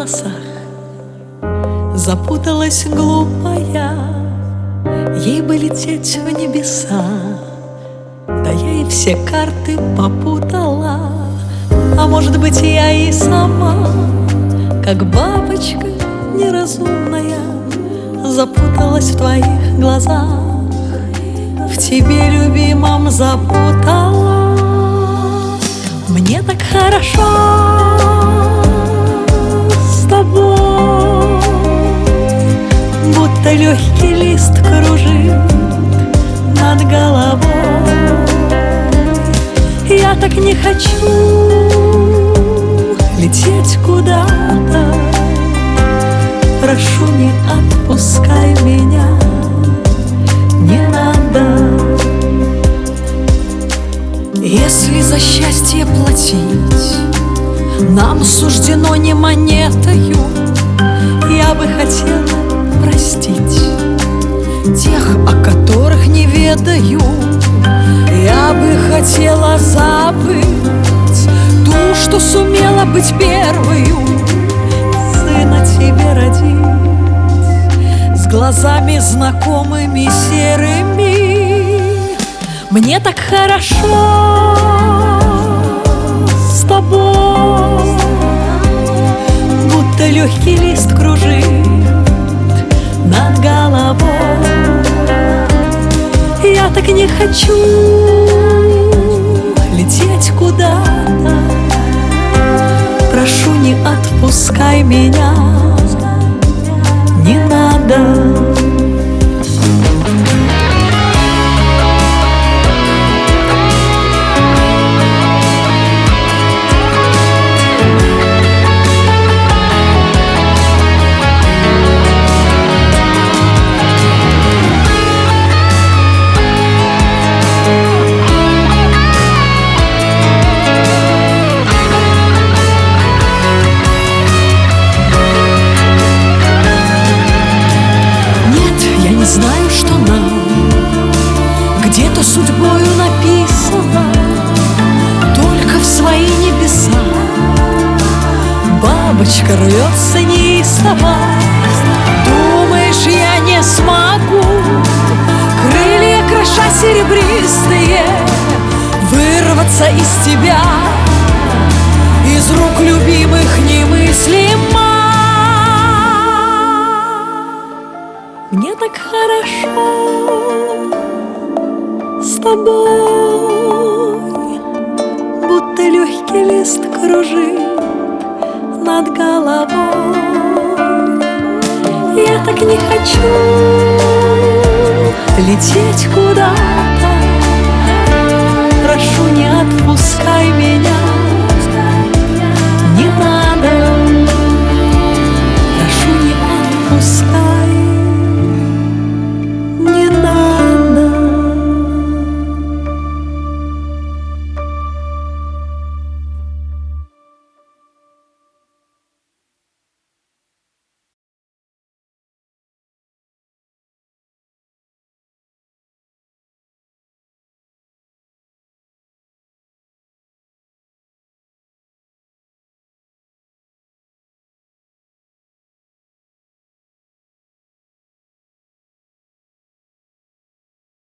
волосах запуталась глупая, ей бы лететь в небеса, да я и все карты попутала. А может быть, я и сама, как бабочка неразумная, запуталась в твоих глазах, в тебе, любимом, запутала. Мне так хорошо с тобой, будто легкий лист кружит над головой. Я так не хочу лететь куда-то, прошу, не отпускай меня, не надо. Если за счастье платить нам суждено не монетою, я бы хотела простить тех, о которых не ведаю. Я бы хотела забыть ту, что сумела быть первою, сына тебе родить, с глазами знакомыми серыми. Мне так хорошо с тобой, будто легкий лист кружит над головой. Я так не хочу лететь куда-то, прошу, не отпускай меня, не надо. Знаю, что нам где-то судьбою написано только в свои небеса. Бабочка рвется неистово, думаешь, я не смогу, крылья кроша серебристые, вырваться из тебя, из рук любимых немыслимо. Мне так хорошо с тобой, будто легкий лист кружит над головой. Я так не хочу лететь куда-то,